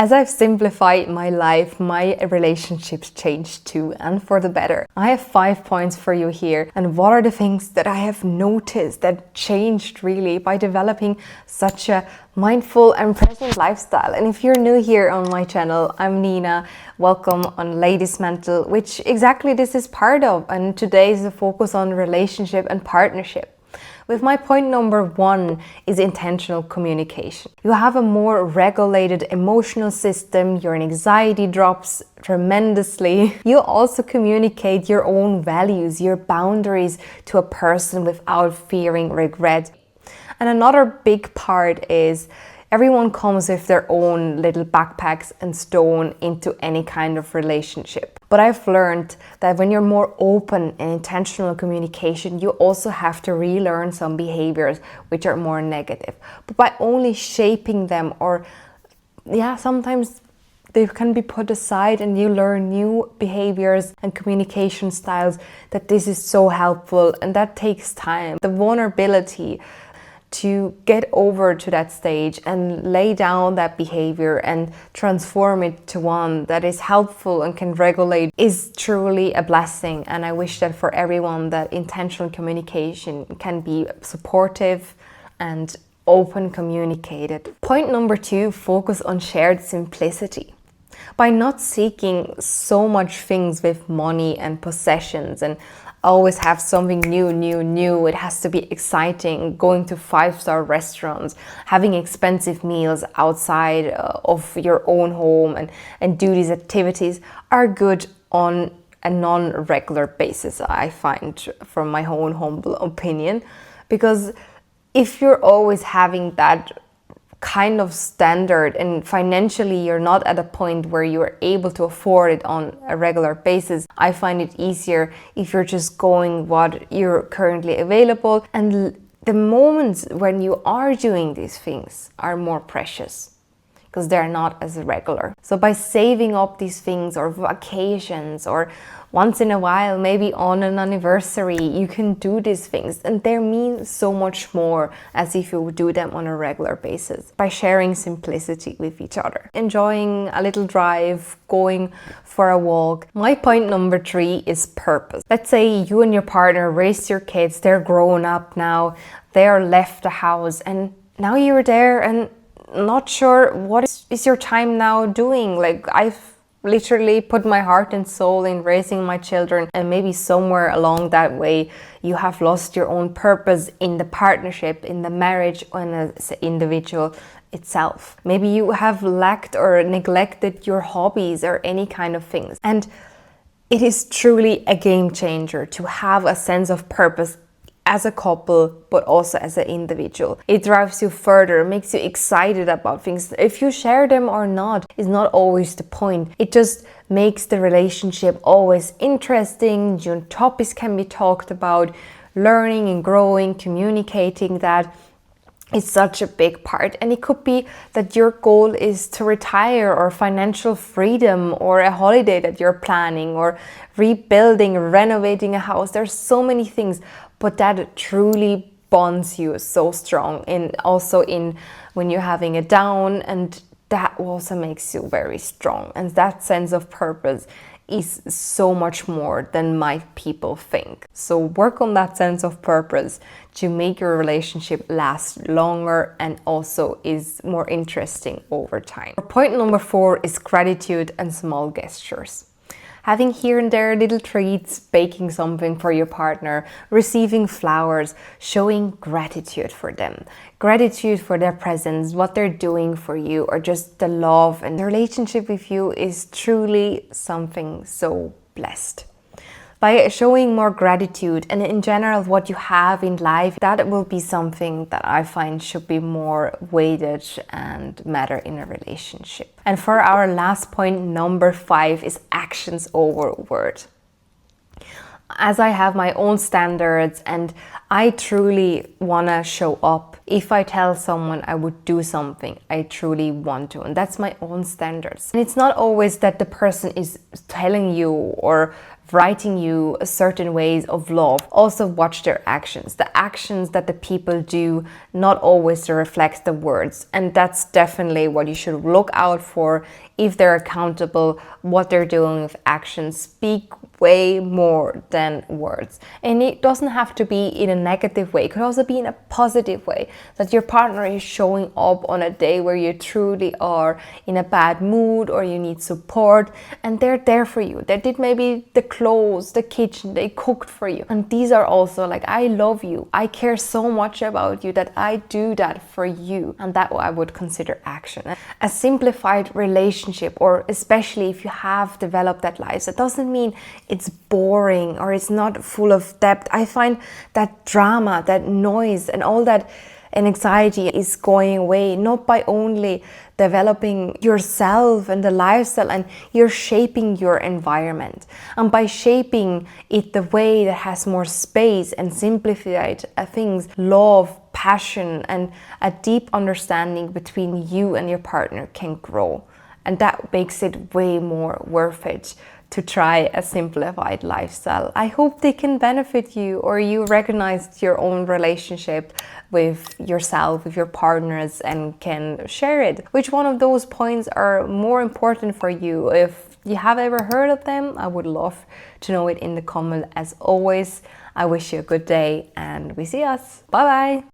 As I've simplified my life, my relationships changed too, and for the better. I have 5 points for you here. And what are the things that I have noticed that changed really by developing such a mindful and present lifestyle? And if you're new here on my channel, I'm Nina. Welcome on Ladies Mental, which exactly this is part of. And today is the focus on relationship and partnership. With my point number 1 is intentional communication. You have a more regulated emotional system, your anxiety drops tremendously. You also communicate your own values, your boundaries to a person without fearing regret. And another big part is everyone comes with their own little backpacks and stone into any kind of relationship. But I've learned that when you're more open and intentional communication, you also have to relearn some behaviors which are more negative. But by only shaping them, or sometimes they can be put aside and you learn new behaviors and communication styles, that this is so helpful, and that takes time. The vulnerability to get over to that stage and lay down that behavior and transform it to one that is helpful and can regulate is truly a blessing. And I wish that for everyone that intentional communication can be supportive and open communicated. Point number 2, focus on shared simplicity. By not seeking so much things with money and possessions and always have something new. It has to be exciting. Going to 5-star restaurants, having expensive meals outside of your own home and do these activities are good on a non-regular basis, I find, from my own humble opinion. Because if you're always having that kind of standard and financially you're not at a point where you're able to afford it on a regular basis, I find it easier if you're just going what you're currently available, and the moments when you are doing these things are more precious because they're not as regular. So by saving up these things, or vacations, or once in a while, maybe on an anniversary, you can do these things, and they mean so much more as if you would do them on a regular basis. By sharing simplicity with each other, enjoying a little drive, going for a walk. My point number 3 is purpose. Let's say you and your partner raised your kids, they're grown up now, they're left the house, and now you're there and not sure what is your time now doing. Like, I've literally put my heart and soul in raising my children, and maybe somewhere along that way you have lost your own purpose in the partnership, in the marriage, and as an individual itself. Maybe you have lacked or neglected your hobbies or any kind of things. And it is truly a game changer to have a sense of purpose as a couple, but also as an individual. It drives you further, makes you excited about things. If you share them or not is not always the point. It just makes the relationship always interesting. New topics can be talked about. Learning and growing, communicating that is such a big part. And it could be that your goal is to retire, or financial freedom, or a holiday that you're planning, or rebuilding, renovating a house. There's so many things, but that truly bonds you so strong. And also in when you're having a down, and that also makes you very strong. And that sense of purpose is so much more than might people think. So work on that sense of purpose to make your relationship last longer and also is more interesting over time. Point number 4 is gratitude and small gestures. Having here and there little treats, baking something for your partner, receiving flowers, showing gratitude for them. Gratitude for their presence, what they're doing for you, or just the love and the relationship with you is truly something so blessed. By showing more gratitude and in general what you have in life, that will be something that I find should be more weighted and matter in a relationship. And for our last point, number 5, is actions over words. as I have my own standards and I truly want to show up. If I tell someone I would do something, I truly want to. And that's my own standards. And it's not always that the person is telling you or writing you certain ways of love. Also watch their actions. The actions that the people do not always reflect the words. And that's definitely what you should look out for. If they're accountable, what they're doing with actions speak way more than words. And it doesn't have to be in a negative way. It could also be in a positive way, that your partner is showing up on a day where you truly are in a bad mood or you need support, and they're there for you. They did maybe the clothes, the kitchen, they cooked for you. And these are also like, I love you, I care so much about you that I do that for you. And that I would consider action. A simplified relationship, or especially if you have developed that life, that doesn't mean it's boring or it's not full of depth. I find that drama, that noise and all that anxiety is going away, not by only developing yourself and the lifestyle, and you're shaping your environment. And by shaping it the way that has more space and simplified things, love, passion, and a deep understanding between you and your partner can grow. And that makes it way more worth it to try a simplified lifestyle. I hope they can benefit you, or you recognize your own relationship with yourself, with your partners, and can share it. Which one of those points are more important for you? If you have ever heard of them, I would love to know it in the comment. As always, I wish you a good day and we see us. Bye bye.